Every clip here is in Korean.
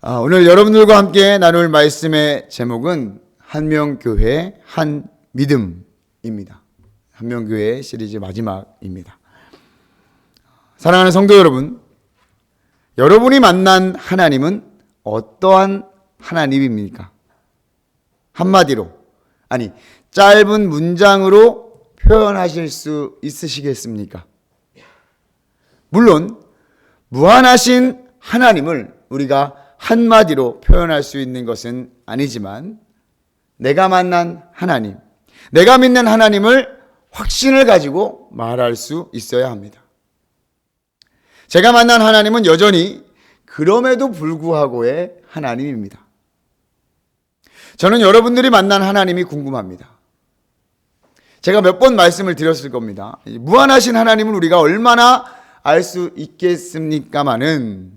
오늘 여러분들과 함께 나눌 말씀의 제목은 한명교회 한 믿음입니다. 한명교회 시리즈 마지막입니다. 사랑하는 성도 여러분, 여러분이 만난 하나님은 어떠한 하나님입니까? 한마디로, 아니 짧은 문장으로 표현하실 수 있으시겠습니까? 물론 무한하신 하나님을 우리가 한마디로 표현할 수 있는 것은 아니지만 내가 만난 하나님, 내가 믿는 하나님을 확신을 가지고 말할 수 있어야 합니다. 제가 만난 하나님은 여전히 그럼에도 불구하고의 하나님입니다. 저는 여러분들이 만난 하나님이 궁금합니다. 제가 몇 번 말씀을 드렸을 겁니다. 무한하신 하나님을 우리가 얼마나 알 수 있겠습니까마는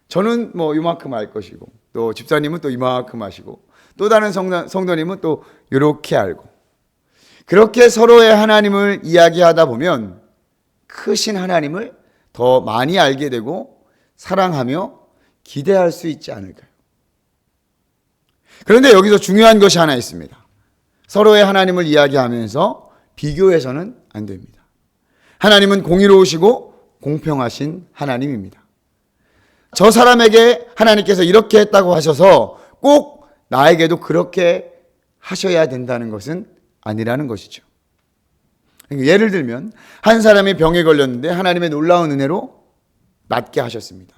저는 이만큼 알 것이고 또 집사님은 또 이만큼 아시고 또 다른 성도님은 또 이렇게 알고 그렇게 서로의 하나님을 이야기하다 보면 크신 하나님을 더 많이 알게 되고 사랑하며 기대할 수 있지 않을까요? 그런데 여기서 중요한 것이 하나 있습니다. 서로의 하나님을 이야기하면서 비교해서는 안 됩니다. 하나님은 공의로우시고 공평하신 하나님입니다. 저 사람에게 하나님께서 이렇게 했다고 하셔서 꼭 나에게도 그렇게 하셔야 된다는 것은 아니라는 것이죠. 예를 들면 한 사람이 병에 걸렸는데 하나님의 놀라운 은혜로 낫게 하셨습니다.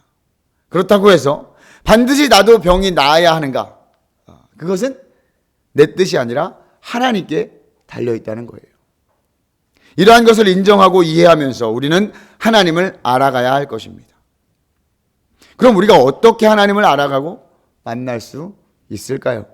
그렇다고 해서 반드시 나도 병이 나아야 하는가? 그것은 내 뜻이 아니라 하나님께 달려있다는 거예요. 이러한 것을 인정하고 이해하면서 우리는 하나님을 알아가야 할 것입니다. 그럼 우리가 어떻게 하나님을 알아가고 만날 수 있을까요?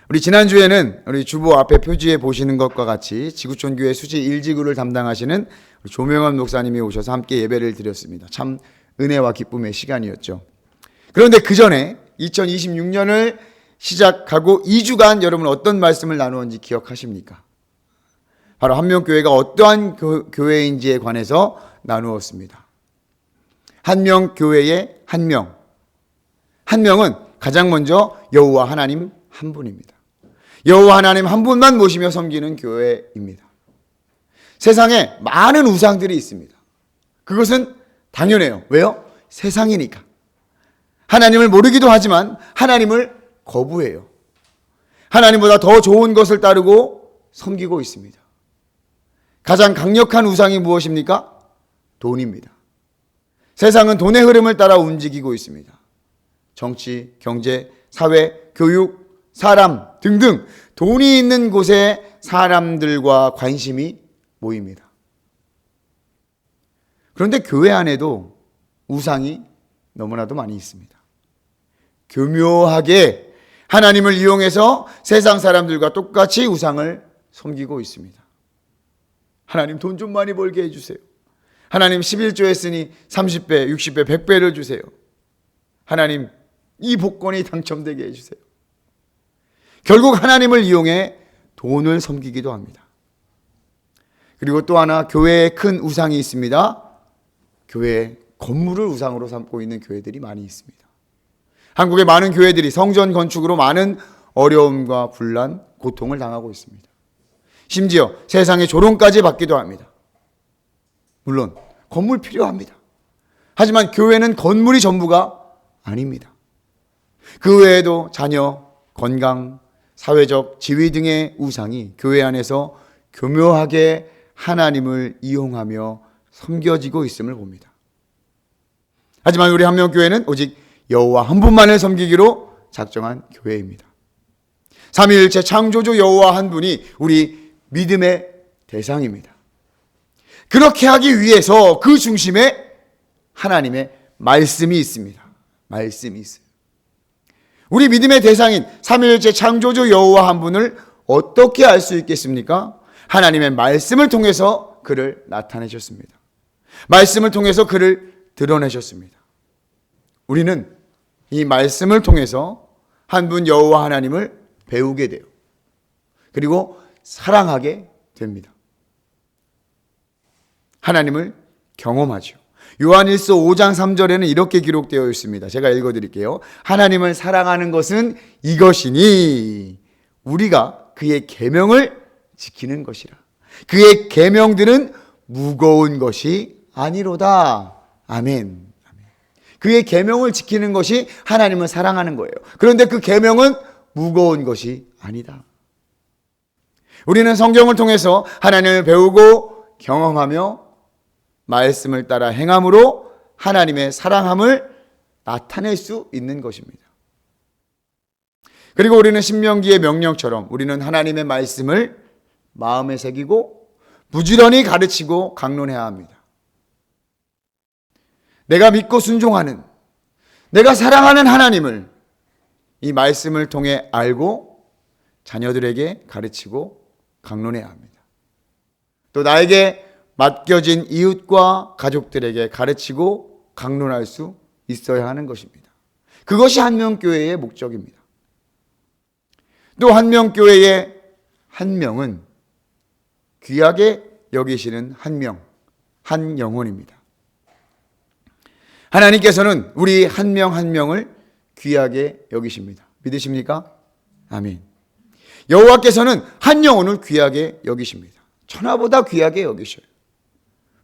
우리 지난주에는 우리 주보 앞에 표지에 보시는 것과 같이 지구촌교회 수지 1지구를 담당하시는 조명환 목사님이 오셔서 함께 예배를 드렸습니다. 참 은혜와 기쁨의 시간이었죠. 그런데 그 전에 2026년을 시작하고 2주간 여러분 어떤 말씀을 나누었는지 기억하십니까? 바로 한명교회가 어떠한 교회인지에 관해서 나누었습니다. 한명교회의 한명. 한명은 가장 먼저 여호와 하나님 한 분입니다. 여호와 하나님 한 분만 모시며 섬기는 교회입니다. 세상에 많은 우상들이 있습니다. 그것은 당연해요. 왜요? 세상이니까. 하나님을 모르기도 하지만 하나님을 거부해요. 하나님보다 더 좋은 것을 따르고 섬기고 있습니다. 가장 강력한 우상이 무엇입니까? 돈입니다. 세상은 돈의 흐름을 따라 움직이고 있습니다. 정치, 경제, 사회, 교육, 사람 등등 돈이 있는 곳에 사람들과 관심이 모입니다. 그런데 교회 안에도 우상이 너무나도 많이 있습니다. 교묘하게 하나님을 이용해서 세상 사람들과 똑같이 우상을 섬기고 있습니다. 하나님 돈 좀 많이 벌게 해주세요. 하나님 11조 했으니 30배, 60배, 100배를 주세요. 하나님 이 복권이 당첨되게 해주세요. 결국 하나님을 이용해 돈을 섬기기도 합니다. 그리고 또 하나 교회에 큰 우상이 있습니다. 교회 건물을 우상으로 삼고 있는 교회들이 많이 있습니다. 한국의 많은 교회들이 성전 건축으로 많은 어려움과 분란, 고통을 당하고 있습니다. 심지어 세상의 조롱까지 받기도 합니다. 물론 건물 필요합니다. 하지만 교회는 건물이 전부가 아닙니다. 그 외에도 자녀, 건강, 사회적 지위 등의 우상이 교회 안에서 교묘하게 하나님을 이용하며 섬겨지고 있음을 봅니다. 하지만 우리 한명교회는 오직 여호와 한 분만을 섬기기로 작정한 교회입니다. 삼위일체 창조주 여호와 한 분이 우리 믿음의 대상입니다. 그렇게 하기 위해서 그 중심에 하나님의 말씀이 있습니다. 말씀이 있어요. 우리 믿음의 대상인 삼위일체 창조주 여호와 한 분을 어떻게 알 수 있겠습니까? 하나님의 말씀을 통해서 그를 나타내셨습니다. 말씀을 통해서 그를 드러내셨습니다. 우리는 이 말씀을 통해서 한 분 여호와 하나님을 배우게 돼요. 그리고 사랑하게 됩니다. 하나님을 경험하죠. 요한일서 5장 3절에는 이렇게 기록되어 있습니다. 제가 읽어드릴게요. 하나님을 사랑하는 것은 이것이니 우리가 그의 계명을 지키는 것이라. 그의 계명들은 무거운 것이 아니로다. 아멘. 그의 계명을 지키는 것이 하나님을 사랑하는 거예요. 그런데 그 계명은 무거운 것이 아니다. 우리는 성경을 통해서 하나님을 배우고 경험하며 말씀을 따라 행함으로 하나님의 사랑함을 나타낼 수 있는 것입니다. 그리고 우리는 신명기의 명령처럼 우리는 하나님의 말씀을 마음에 새기고 부지런히 가르치고 강론해야 합니다. 내가 믿고 순종하는, 내가 사랑하는 하나님을 이 말씀을 통해 알고 자녀들에게 가르치고 강론해야 합니다. 또 나에게 맡겨진 이웃과 가족들에게 가르치고 강론할 수 있어야 하는 것입니다. 그것이 한명교회의 목적입니다. 또 한명교회의 한 명은 귀하게 여기시는 한 명, 한 영혼입니다. 하나님께서는 우리 한 명 한 명을 귀하게 여기십니다. 믿으십니까? 아멘. 여호와께서는 한 영혼을 귀하게 여기십니다. 천하보다 귀하게 여기셔요.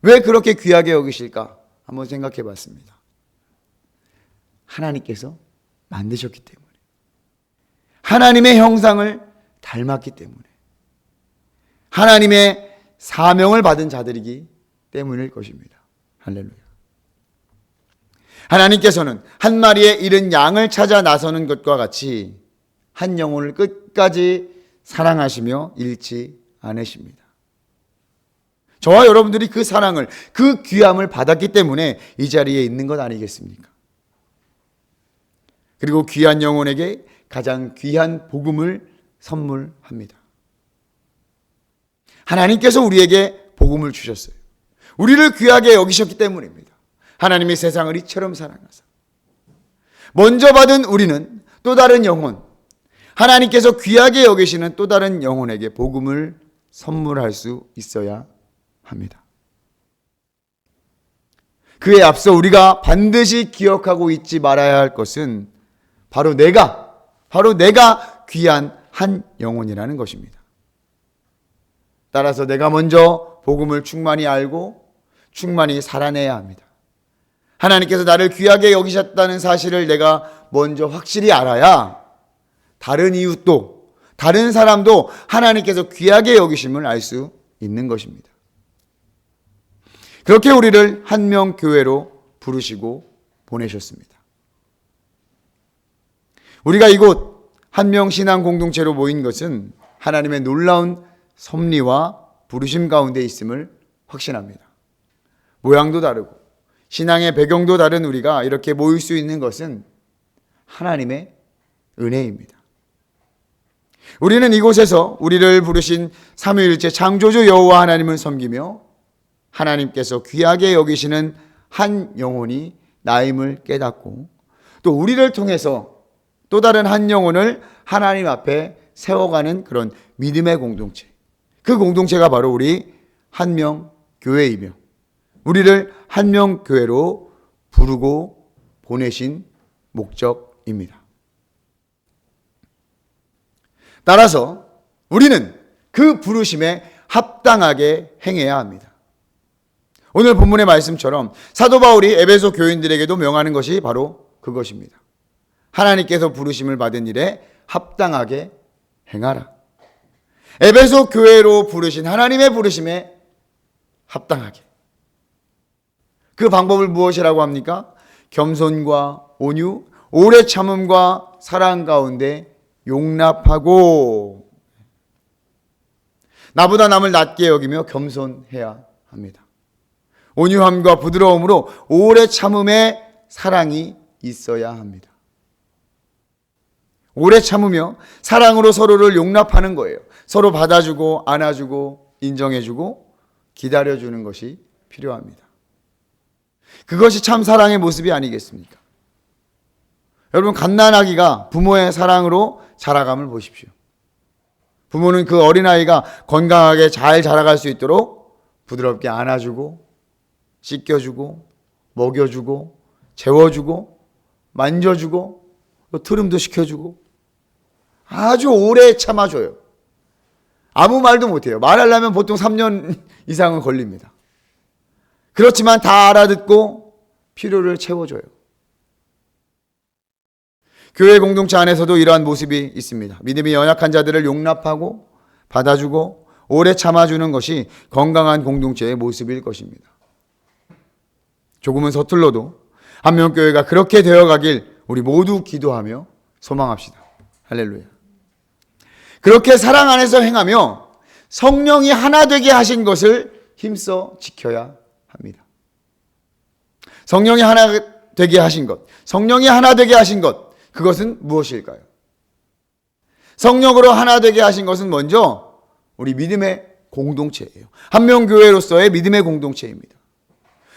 왜 그렇게 귀하게 여기실까? 한번 생각해 봤습니다. 하나님께서 만드셨기 때문에, 하나님의 형상을 닮았기 때문에, 하나님의 사명을 받은 자들이기 때문일 것입니다. 할렐루야. 하나님께서는 한 마리의 잃은 양을 찾아 나서는 것과 같이 한 영혼을 끝까지 사랑하시며 잃지 않으십니다. 저와 여러분들이 그 사랑을, 그 귀함을 받았기 때문에 이 자리에 있는 것 아니겠습니까? 그리고 귀한 영혼에게 가장 귀한 복음을 선물합니다. 하나님께서 우리에게 복음을 주셨어요. 우리를 귀하게 여기셨기 때문입니다. 하나님이 세상을 이처럼 사랑하사 먼저 받은 우리는 또 다른 영혼, 하나님께서 귀하게 여기시는 또 다른 영혼에게 복음을 선물할 수 있어야 합니다. 그에 앞서 우리가 반드시 기억하고 잊지 말아야 할 것은 바로 내가 귀한 한 영혼이라는 것입니다. 따라서 내가 먼저 복음을 충만히 알고 충만히 살아내야 합니다. 하나님께서 나를 귀하게 여기셨다는 사실을 내가 먼저 확실히 알아야 다른 이웃도, 다른 사람도 하나님께서 귀하게 여기심을 알 수 있는 것입니다. 그렇게 우리를 한명교회로 부르시고 보내셨습니다. 우리가 이곳 한명신앙공동체로 모인 것은 하나님의 놀라운 섭리와 부르심 가운데 있음을 확신합니다. 모양도 다르고 신앙의 배경도 다른 우리가 이렇게 모일 수 있는 것은 하나님의 은혜입니다. 우리는 이곳에서 우리를 부르신 삼위일체 창조주 여호와 하나님을 섬기며 하나님께서 귀하게 여기시는 한 영혼이 나임을 깨닫고 또 우리를 통해서 또 다른 한 영혼을 하나님 앞에 세워가는 그런 믿음의 공동체, 그 공동체가 바로 우리 한명교회이며 우리를 한명교회로 부르고 보내신 목적입니다. 따라서 우리는 그 부르심에 합당하게 행해야 합니다. 오늘 본문의 말씀처럼 사도 바울이 에베소 교인들에게도 명하는 것이 바로 그것입니다. 하나님께서 부르심을 받은 일에 합당하게 행하라. 에베소 교회로 부르신 하나님의 부르심에 합당하게. 그 방법을 무엇이라고 합니까? 겸손과 온유, 오래 참음과 사랑 가운데 용납하고 나보다 남을 낮게 여기며 겸손해야 합니다. 온유함과 부드러움으로 오래 참음에 사랑이 있어야 합니다. 오래 참으며 사랑으로 서로를 용납하는 거예요. 서로 받아주고 안아주고 인정해주고 기다려주는 것이 필요합니다. 그것이 참 사랑의 모습이 아니겠습니까? 여러분, 갓난아기가 부모의 사랑으로 자라감을 보십시오. 부모는 그 어린아이가 건강하게 잘 자라갈 수 있도록 부드럽게 안아주고 씻겨주고 먹여주고 재워주고 만져주고 또 트림도 시켜주고 아주 오래 참아줘요. 아무 말도 못해요. 말하려면 보통 3년 이상은 걸립니다. 그렇지만 다 알아듣고 필요를 채워줘요. 교회 공동체 안에서도 이러한 모습이 있습니다. 믿음이 연약한 자들을 용납하고 받아주고 오래 참아주는 것이 건강한 공동체의 모습일 것입니다. 조금은 서툴러도 한명교회가 그렇게 되어가길 우리 모두 기도하며 소망합시다. 할렐루야. 그렇게 사랑 안에서 행하며 성령이 하나 되게 하신 것을 힘써 지켜야 합니다. 성령이 하나 되게 하신 것, 성령이 하나 되게 하신 것, 그것은 무엇일까요? 성령으로 하나 되게 하신 것은 먼저 우리 믿음의 공동체예요. 한명교회로서의 믿음의 공동체입니다.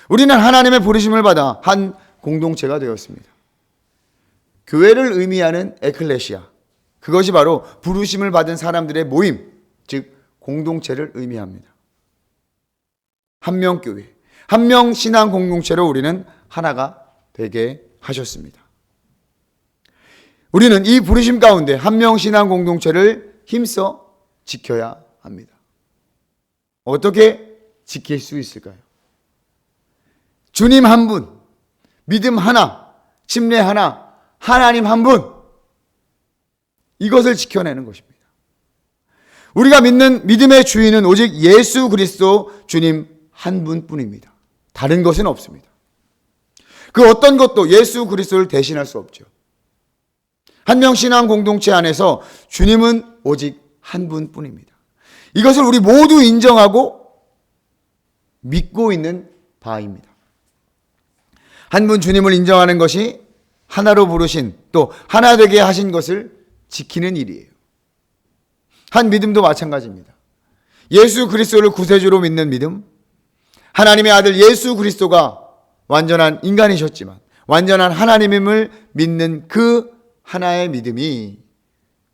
우리는 하나님의 부르심을 받아 한 공동체가 되었습니다. 교회를 의미하는 에클레시아, 그것이 바로 부르심을 받은 사람들의 모임, 즉 공동체를 의미합니다. 한명교회, 한명신앙 공동체로 우리는 하나가 되게 하셨습니다. 우리는 이 부르심 가운데 한명신앙 공동체를 힘써 지켜야 합니다. 어떻게 지킬 수 있을까요? 주님 한 분, 믿음 하나, 침례 하나, 하나님 한 분, 이것을 지켜내는 것입니다. 우리가 믿는 믿음의 주인은 오직 예수 그리스도 주님 한 분뿐입니다. 다른 것은 없습니다. 그 어떤 것도 예수 그리스도를 대신할 수 없죠. 한명신앙 공동체 안에서 주님은 오직 한 분뿐입니다. 이것을 우리 모두 인정하고 믿고 있는 바입니다. 한 분 주님을 인정하는 것이 하나로 부르신 또 하나 되게 하신 것을 지키는 일이에요. 한 믿음도 마찬가지입니다. 예수 그리스도를 구세주로 믿는 믿음, 하나님의 아들 예수 그리스도가 완전한 인간이셨지만 완전한 하나님임을 믿는 그 하나의 믿음이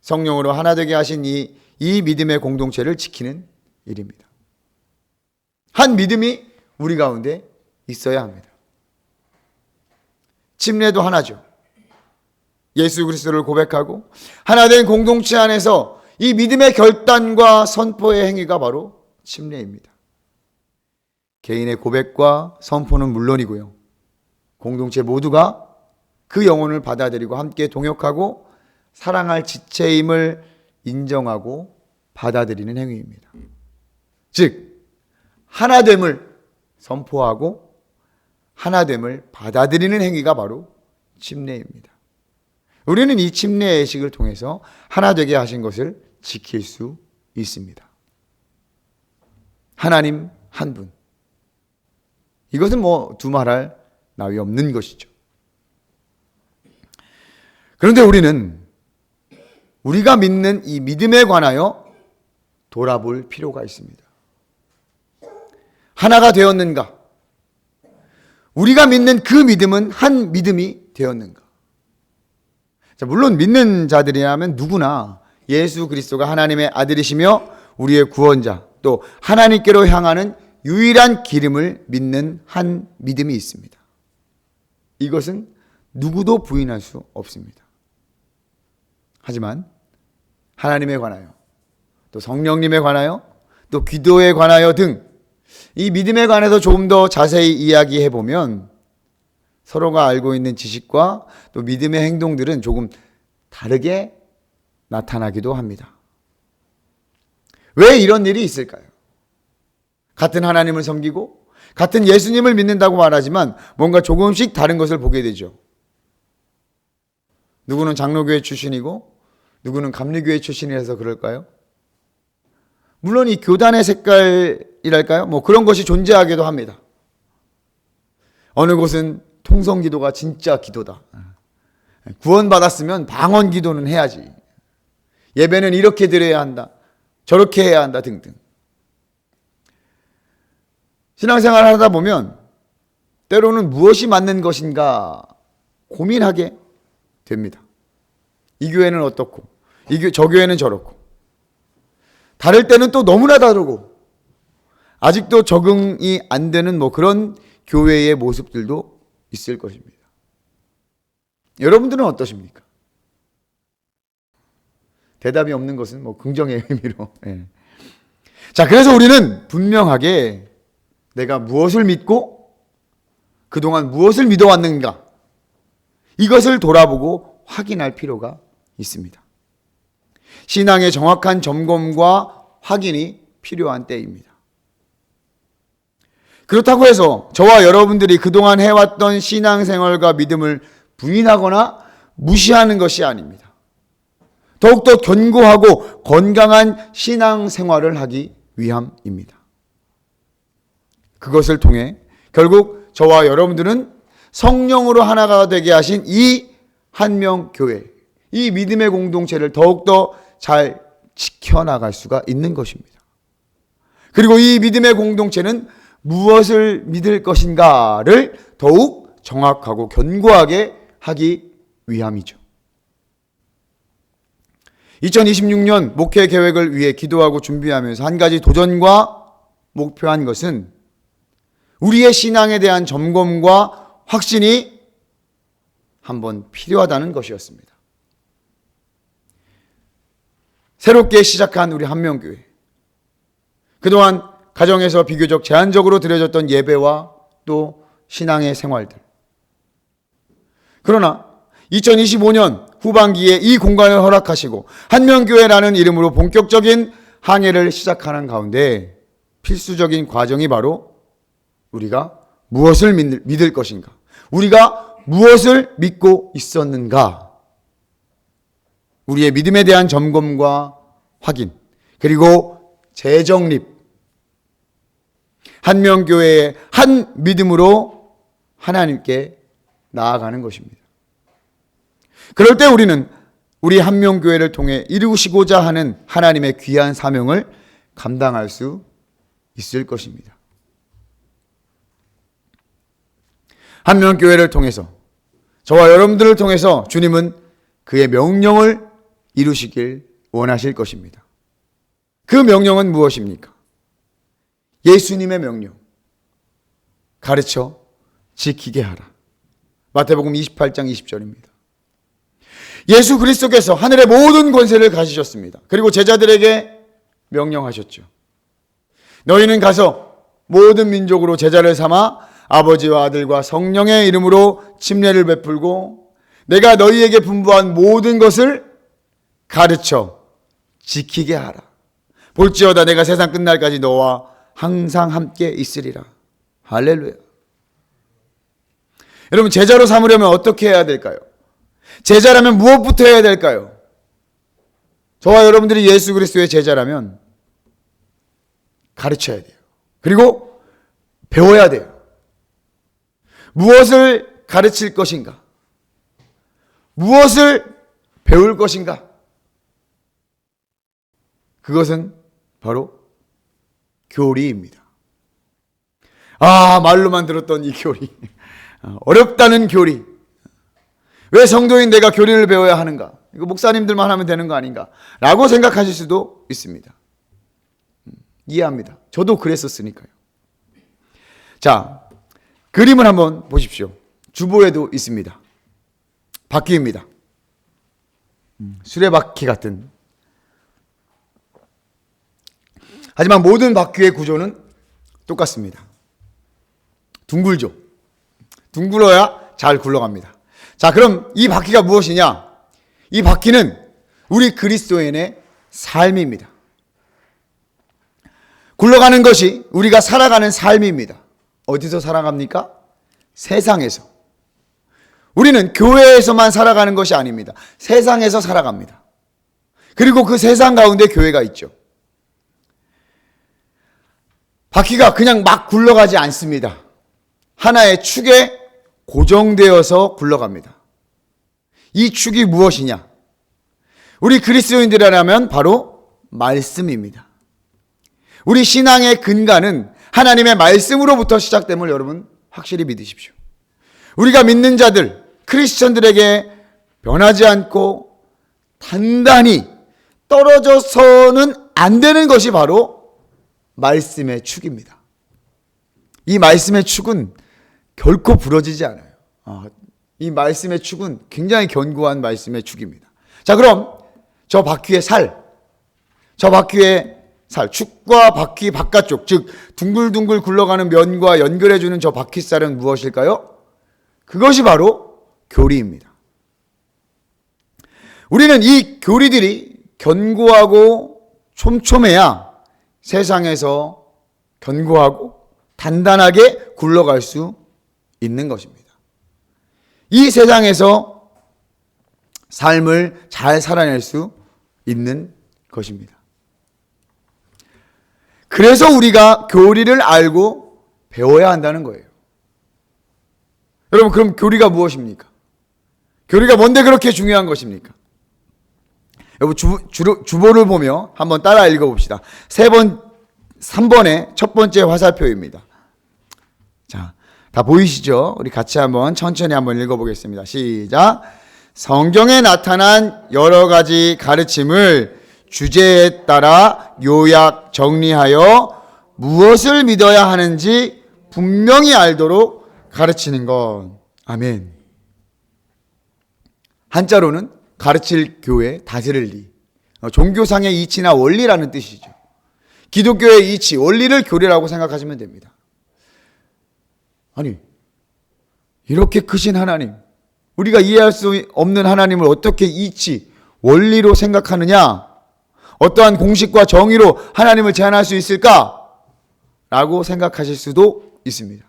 성령으로 하나 되게 하신 이 믿음의 공동체를 지키는 일입니다. 한 믿음이 우리 가운데 있어야 합니다. 침례도 하나죠. 예수 그리스도를 고백하고 하나 된 공동체 안에서 이 믿음의 결단과 선포의 행위가 바로 침례입니다. 개인의 고백과 선포는 물론이고요. 공동체 모두가 그 영혼을 받아들이고 함께 동역하고 사랑할 지체임을 인정하고 받아들이는 행위입니다. 즉 하나됨을 선포하고 하나됨을 받아들이는 행위가 바로 침례입니다. 우리는 이 침례의 예식을 통해서 하나 되게 하신 것을 지킬 수 있습니다. 하나님 한 분. 이것은 두말할 나위 없는 것이죠. 그런데 우리는 우리가 믿는 이 믿음에 관하여 돌아볼 필요가 있습니다. 하나가 되었는가? 우리가 믿는 그 믿음은 한 믿음이 되었는가? 자, 물론 믿는 자들이라면 누구나 예수 그리스도가 하나님의 아들이시며 우리의 구원자, 또 하나님께로 향하는 유일한 기름을 믿는 한 믿음이 있습니다. 이것은 누구도 부인할 수 없습니다. 하지만 하나님에 관하여, 또 성령님에 관하여, 또 기도에 관하여 등 이 믿음에 관해서 조금 더 자세히 이야기해 보면 서로가 알고 있는 지식과 또 믿음의 행동들은 조금 다르게 나타나기도 합니다. 왜 이런 일이 있을까요? 같은 하나님을 섬기고 같은 예수님을 믿는다고 말하지만 뭔가 조금씩 다른 것을 보게 되죠. 누구는 장로교회 출신이고 누구는 감리교회 출신이라서 그럴까요? 물론 이 교단의 색깔이랄까요? 그런 것이 존재하기도 합니다. 어느 곳은 통성기도가 진짜 기도다. 구원받았으면 방언 기도는 해야지. 예배는 이렇게 드려야 한다. 저렇게 해야 한다 등등. 신앙생활을 하다 보면 때로는 무엇이 맞는 것인가 고민하게 됩니다. 이 교회는 어떻고 저 교회는 저렇고 다를 때는 또 너무나 다르고 아직도 적응이 안 되는 그런 교회의 모습들도 있을 것입니다. 여러분들은 어떠십니까? 대답이 없는 것은 뭐 긍정의 의미로. 예. 자, 그래서 우리는 분명하게 내가 무엇을 믿고 그동안 무엇을 믿어왔는가, 이것을 돌아보고 확인할 필요가 있습니다. 신앙의 정확한 점검과 확인이 필요한 때입니다. 그렇다고 해서 저와 여러분들이 그동안 해왔던 신앙생활과 믿음을 부인하거나 무시하는 것이 아닙니다. 더욱더 견고하고 건강한 신앙생활을 하기 위함입니다. 그것을 통해 결국 저와 여러분들은 성령으로 하나가 되게 하신 이 한명교회, 이 믿음의 공동체를 더욱더 잘 지켜나갈 수가 있는 것입니다. 그리고 이 믿음의 공동체는 무엇을 믿을 것인가를 더욱 정확하고 견고하게 하기 위함이죠. 2026년 목회 계획을 위해 기도하고 준비하면서 한 가지 도전과 목표한 것은 우리의 신앙에 대한 점검과 확신이 한번 필요하다는 것이었습니다. 새롭게 시작한 우리 한명교회, 그동안 가정에서 비교적 제한적으로 드려졌던 예배와 또 신앙의 생활들, 그러나 2025년 후반기에 이 공간을 허락하시고 한명교회라는 이름으로 본격적인 항해를 시작하는 가운데 필수적인 과정이 바로 우리가 무엇을 믿을 것인가, 우리가 무엇을 믿고 있었는가, 우리의 믿음에 대한 점검과 확인, 그리고 재정립, 한명교회의 한 믿음으로 하나님께 나아가는 것입니다. 그럴 때 우리는 우리 한명교회를 통해 이루시고자 하는 하나님의 귀한 사명을 감당할 수 있을 것입니다. 한명교회를 통해서, 저와 여러분들을 통해서 주님은 그의 명령을 이루시길 원하실 것입니다. 그 명령은 무엇입니까? 예수님의 명령, 가르쳐 지키게 하라. 마태복음 28장 20절입니다. 예수 그리스도께서 하늘의 모든 권세를 가지셨습니다. 그리고 제자들에게 명령하셨죠. 너희는 가서 모든 민족으로 제자를 삼아 아버지와 아들과 성령의 이름으로 침례를 베풀고 내가 너희에게 분부한 모든 것을 가르쳐 지키게 하라. 볼지어다 내가 세상 끝날까지 너와 항상 함께 있으리라. 할렐루야. 여러분, 제자로 삼으려면 어떻게 해야 될까요? 제자라면 무엇부터 해야 될까요? 저와 여러분들이 예수 그리스도의 제자라면 가르쳐야 돼요. 그리고 배워야 돼요. 무엇을 가르칠 것인가? 무엇을 배울 것인가? 그것은 바로 교리입니다. 말로만 들었던 이 교리. 어렵다는 교리. 왜 성도인 내가 교리를 배워야 하는가? 이거 목사님들만 하면 되는 거 아닌가? 라고 생각하실 수도 있습니다. 이해합니다. 저도 그랬었으니까요. 자, 그림을 한번 보십시오. 주보에도 있습니다. 바퀴입니다. 수레바퀴 같은. 하지만 모든 바퀴의 구조는 똑같습니다. 둥글죠. 둥글어야 잘 굴러갑니다. 자, 그럼 이 바퀴가 무엇이냐? 이 바퀴는 우리 그리스도인의 삶입니다. 굴러가는 것이 우리가 살아가는 삶입니다. 어디서 살아갑니까? 세상에서. 우리는 교회에서만 살아가는 것이 아닙니다. 세상에서 살아갑니다. 그리고 그 세상 가운데 교회가 있죠. 바퀴가 그냥 막 굴러가지 않습니다. 하나의 축에 고정되어서 굴러갑니다. 이 축이 무엇이냐? 우리 그리스도인들이라면 바로 말씀입니다. 우리 신앙의 근간은 하나님의 말씀으로부터 시작됨을 여러분 확실히 믿으십시오. 우리가 믿는 자들, 크리스천들에게 변하지 않고 단단히 떨어져서는 안 되는 것이 바로 말씀의 축입니다. 이 말씀의 축은 결코 부러지지 않아요. 이 말씀의 축은 굉장히 견고한 말씀의 축입니다. 자, 그럼 저 바퀴의 축과 바퀴 바깥쪽, 즉 둥글둥글 굴러가는 면과 연결해주는 저 바퀴살은 무엇일까요? 그것이 바로 교리입니다. 우리는 이 교리들이 견고하고 촘촘해야 세상에서 견고하고 단단하게 굴러갈 수 있는 것입니다. 이 세상에서 삶을 잘 살아낼 수 있는 것입니다. 그래서 우리가 교리를 알고 배워야 한다는 거예요. 여러분, 그럼 교리가 무엇입니까? 교리가 뭔데 그렇게 중요한 것입니까? 여러분, 주보를 보며 한번 따라 읽어봅시다. 3번의 첫 번째 화살표입니다. 자, 다 보이시죠? 우리 같이 한번 천천히 한번 읽어보겠습니다. 시작. 성경에 나타난 여러 가지 가르침을 주제에 따라 요약 정리하여 무엇을 믿어야 하는지 분명히 알도록 가르치는 것. 아멘. 한자로는 가르칠 교회, 다스릴 리. 종교상의 이치나 원리라는 뜻이죠. 기독교의 이치, 원리를 교리라고 생각하시면 됩니다. 아니, 이렇게 크신 하나님, 우리가 이해할 수 없는 하나님을 어떻게 이치, 원리로 생각하느냐? 어떠한 공식과 정의로 하나님을 제한할 수 있을까? 라고 생각하실 수도 있습니다.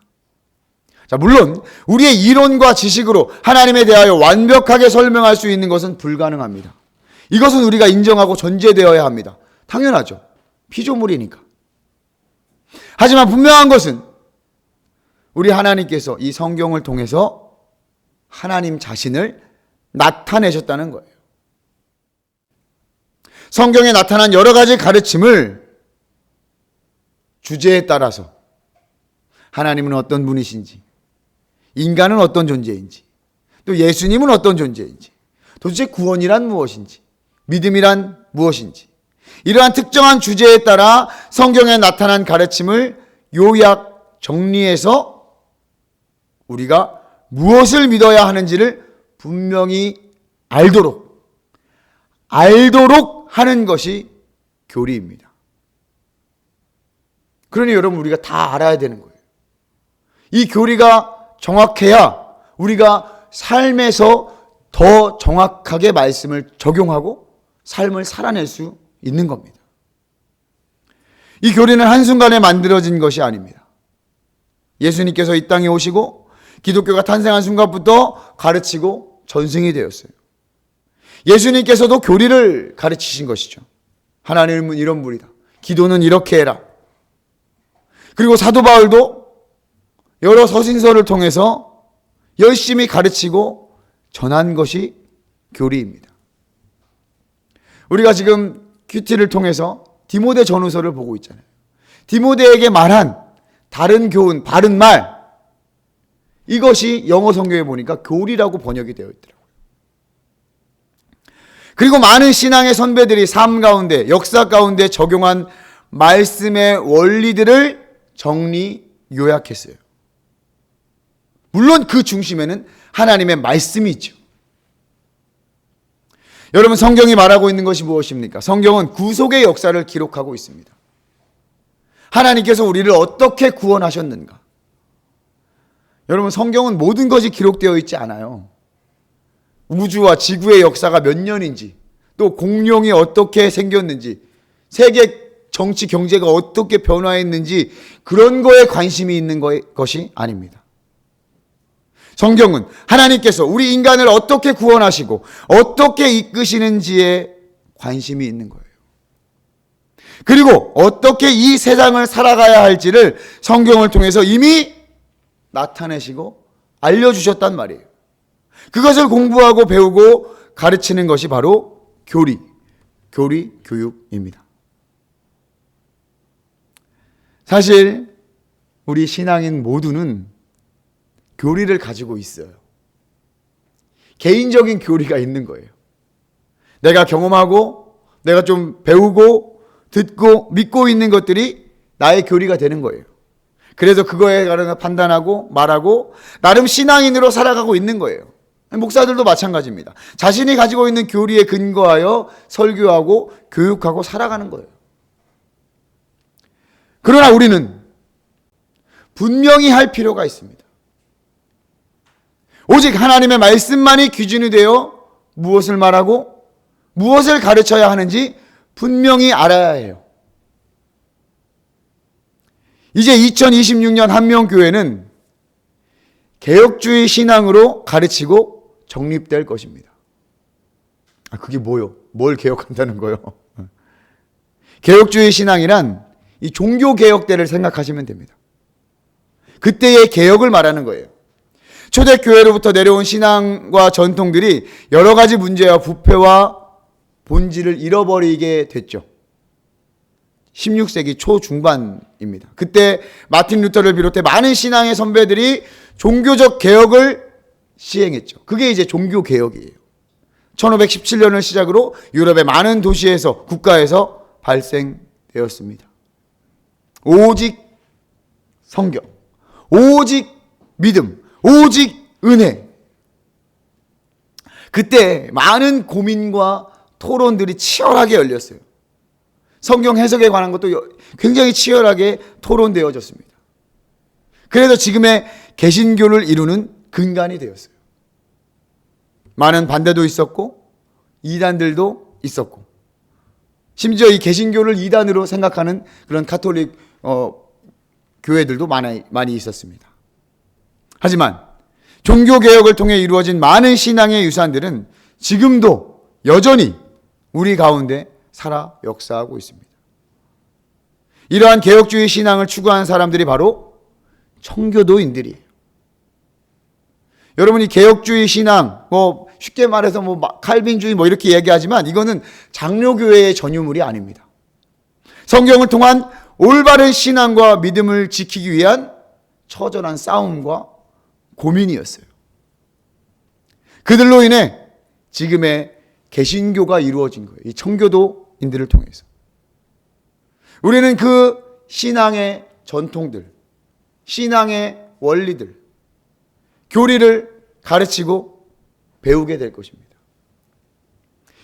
자, 물론 우리의 이론과 지식으로 하나님에 대하여 완벽하게 설명할 수 있는 것은 불가능합니다. 이것은 우리가 인정하고 전제되어야 합니다. 당연하죠. 피조물이니까. 하지만 분명한 것은 우리 하나님께서 이 성경을 통해서 하나님 자신을 나타내셨다는 거예요. 성경에 나타난 여러 가지 가르침을 주제에 따라서 하나님은 어떤 분이신지, 인간은 어떤 존재인지, 또 예수님은 어떤 존재인지, 도대체 구원이란 무엇인지, 믿음이란 무엇인지, 이러한 특정한 주제에 따라 성경에 나타난 가르침을 요약 정리해서 우리가 무엇을 믿어야 하는지를 분명히 알도록 하는 것이 교리입니다. 그러니 여러분, 우리가 다 알아야 되는 거예요. 이 교리가 정확해야 우리가 삶에서 더 정확하게 말씀을 적용하고 삶을 살아낼 수 있는 겁니다. 이 교리는 한순간에 만들어진 것이 아닙니다. 예수님께서 이 땅에 오시고 기독교가 탄생한 순간부터 가르치고 전승이 되었어요. 예수님께서도 교리를 가르치신 것이죠. 하나님은 이런 분이다. 기도는 이렇게 해라. 그리고 사도 바울도 여러 서신서를 통해서 열심히 가르치고 전한 것이 교리입니다. 우리가 지금 큐티를 통해서 디모데 전후서를 보고 있잖아요. 디모데에게 말한 다른 교훈, 바른 말, 이것이 영어 성경에 보니까 교리라고 번역이 되어 있더라고요. 그리고 많은 신앙의 선배들이 삶 가운데, 역사 가운데 적용한 말씀의 원리들을 정리, 요약했어요. 물론 그 중심에는 하나님의 말씀이 있죠. 여러분, 성경이 말하고 있는 것이 무엇입니까? 성경은 구속의 역사를 기록하고 있습니다. 하나님께서 우리를 어떻게 구원하셨는가? 여러분, 성경은 모든 것이 기록되어 있지 않아요. 우주와 지구의 역사가 몇 년인지, 또 공룡이 어떻게 생겼는지, 세계 정치 경제가 어떻게 변화했는지, 그런 거에 관심이 있는 것이 아닙니다. 성경은 하나님께서 우리 인간을 어떻게 구원하시고 어떻게 이끄시는지에 관심이 있는 거예요. 그리고 어떻게 이 세상을 살아가야 할지를 성경을 통해서 이미 나타내시고 알려주셨단 말이에요. 그것을 공부하고 배우고 가르치는 것이 바로 교리 교육입니다. 사실 우리 신앙인 모두는 교리를 가지고 있어요. 개인적인 교리가 있는 거예요. 내가 경험하고 내가 좀 배우고 듣고 믿고 있는 것들이 나의 교리가 되는 거예요. 그래서 그거에 관해서 판단하고 말하고 나름 신앙인으로 살아가고 있는 거예요. 목사들도 마찬가지입니다. 자신이 가지고 있는 교리에 근거하여 설교하고 교육하고 살아가는 거예요. 그러나 우리는 분명히 할 필요가 있습니다. 오직 하나님의 말씀만이 기준이 되어 무엇을 말하고 무엇을 가르쳐야 하는지 분명히 알아야 해요. 이제 2026년 한명교회는 개혁주의 신앙으로 가르치고 정립될 것입니다. 그게 뭐요? 뭘 개혁한다는 거요? 개혁주의 신앙이란 이 종교개혁대를 생각하시면 됩니다. 그때의 개혁을 말하는 거예요. 초대교회로부터 내려온 신앙과 전통들이 여러 가지 문제와 부패와 본질을 잃어버리게 됐죠. 16세기 초중반입니다. 그때 마틴 루터를 비롯해 많은 신앙의 선배들이 종교적 개혁을 시행했죠. 그게 이제 종교개혁이에요. 1517년을 시작으로 유럽의 많은 도시에서, 국가에서 발생되었습니다. 오직 성경, 오직 믿음, 오직 은혜. 그때 많은 고민과 토론들이 치열하게 열렸어요. 성경 해석에 관한 것도 굉장히 치열하게 토론되어졌습니다. 그래서 지금의 개신교를 이루는 근간이 되었어요. 많은 반대도 있었고 이단들도 있었고 심지어 이 개신교를 이단으로 생각하는 그런 가톨릭 교회들도 많이 있었습니다. 하지만 종교개혁을 통해 이루어진 많은 신앙의 유산들은 지금도 여전히 우리 가운데 살아 역사하고 있습니다. 이러한 개혁주의 신앙을 추구하는 사람들이 바로 청교도인들이에요. 여러분이 개혁주의 신앙, 쉽게 말해서 칼빈주의 이렇게 얘기하지만 이거는 장로교회의 전유물이 아닙니다. 성경을 통한 올바른 신앙과 믿음을 지키기 위한 처절한 싸움과 고민이었어요. 그들로 인해 지금의 개신교가 이루어진 거예요. 이 청교도인들을 통해서. 우리는 그 신앙의 전통들, 신앙의 원리들, 교리를 가르치고 배우게 될 것입니다.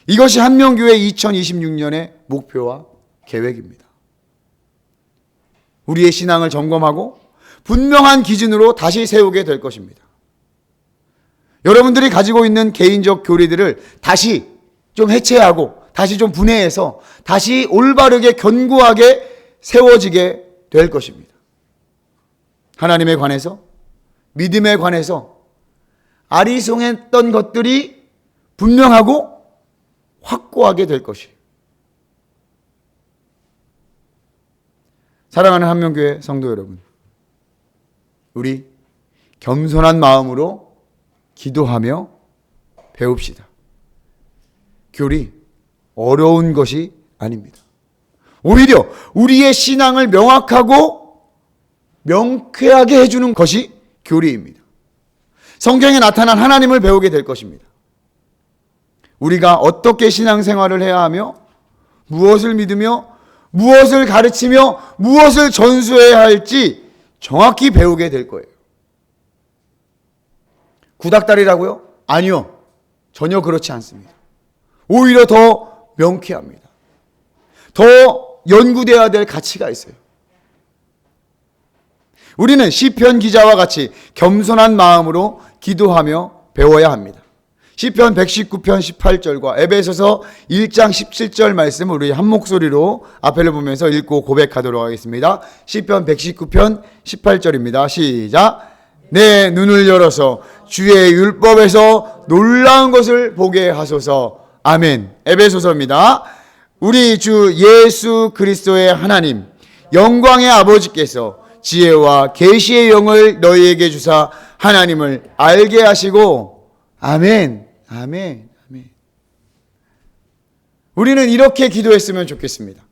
이것이 한명교회 2026년의 목표와 계획입니다. 우리의 신앙을 점검하고 분명한 기준으로 다시 세우게 될 것입니다. 여러분들이 가지고 있는 개인적 교리들을 다시 좀 해체하고 다시 좀 분해해서 다시 올바르게 견고하게 세워지게 될 것입니다. 하나님에 관해서, 믿음에 관해서 아리송했던 것들이 분명하고 확고하게 될 것이에요. 사랑하는 한명교회 성도 여러분, 우리 겸손한 마음으로 기도하며 배웁시다. 교리 어려운 것이 아닙니다. 오히려 우리의 신앙을 명확하고 명쾌하게 해주는 것이 교리입니다. 성경에 나타난 하나님을 배우게 될 것입니다. 우리가 어떻게 신앙생활을 해야 하며 무엇을 믿으며 무엇을 가르치며 무엇을 전수해야 할지 정확히 배우게 될 거예요. 구닥다리라고요? 아니요. 전혀 그렇지 않습니다. 오히려 더 명쾌합니다. 더 연구되어야 될 가치가 있어요. 우리는 시편 기자와 같이 겸손한 마음으로 기도하며 배워야 합니다. 시편 119편 18절과 에베소서 1장 17절 말씀을 우리 한 목소리로 앞에를 보면서 읽고 고백하도록 하겠습니다. 시편 119편 18절입니다. 시작. 내 눈을 열어서 주의 율법에서 놀라운 것을 보게 하소서. 아멘. 에베소서입니다. 우리 주 예수 그리스도의 하나님 영광의 아버지께서 지혜와 계시의 영을 너희에게 주사 하나님을 알게 하시고 아멘. 아멘. 아멘. 우리는 이렇게 기도했으면 좋겠습니다.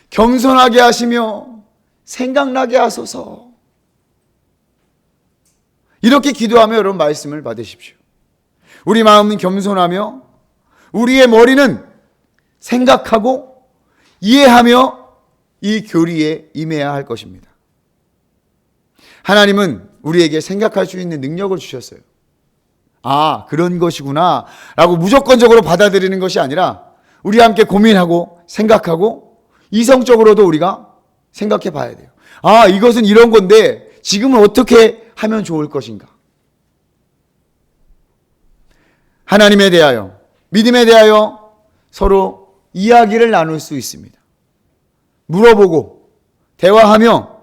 겸손하게 하시며 생각나게 하소서. 이렇게 기도하며 여러분 말씀을 받으십시오. 우리 마음은 겸손하며 우리의 머리는 생각하고 이해하며 이 교리에 임해야 할 것입니다. 하나님은 우리에게 생각할 수 있는 능력을 주셨어요. 아, 그런 것이구나 라고 무조건적으로 받아들이는 것이 아니라 우리와 함께 고민하고 생각하고 이성적으로도 우리가 생각해 봐야 돼요. 아, 이것은 이런 건데 지금은 어떻게 하면 좋을 것인가? 하나님에 대하여, 믿음에 대하여 서로 이야기를 나눌 수 있습니다. 물어보고 대화하며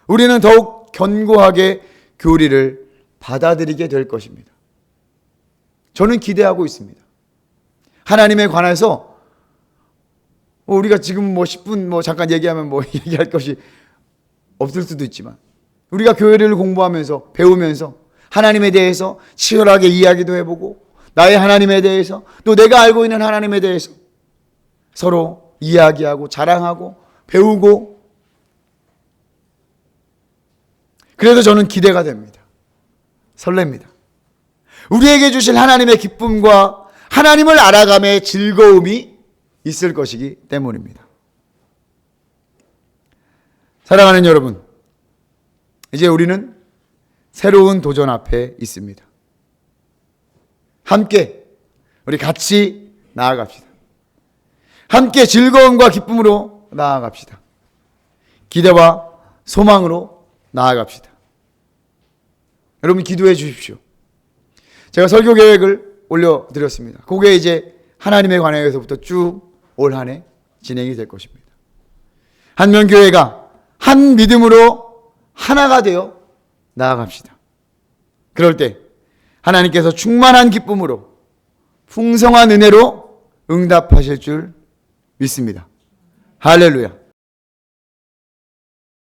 우리는 더욱 견고하게 교리를 받아들이게 될 것입니다. 저는 기대하고 있습니다. 하나님에 관해서 우리가 지금 10분 잠깐 얘기하면 얘기할 것이 없을 수도 있지만 우리가 교회를 공부하면서 배우면서 하나님에 대해서 치열하게 이야기도 해보고 나의 하나님에 대해서 또 내가 알고 있는 하나님에 대해서 서로 이야기하고 자랑하고 배우고 그래서 저는 기대가 됩니다. 설렙니다. 우리에게 주실 하나님의 기쁨과 하나님을 알아감의 즐거움이 있을 것이기 때문입니다. 사랑하는 여러분, 이제 우리는 새로운 도전 앞에 있습니다. 함께 우리 같이 나아갑시다. 함께 즐거움과 기쁨으로 나아갑시다. 기대와 소망으로 나아갑시다. 여러분 기도해 주십시오. 제가 설교 계획을 올려드렸습니다. 그게 이제 하나님에 관해서부터 쭉 올 한 해 진행이 될 것입니다. 한명교회가 한 믿음으로 하나가 되어 나아갑시다. 그럴 때 하나님께서 충만한 기쁨으로 풍성한 은혜로 응답하실 줄 믿습니다. 할렐루야.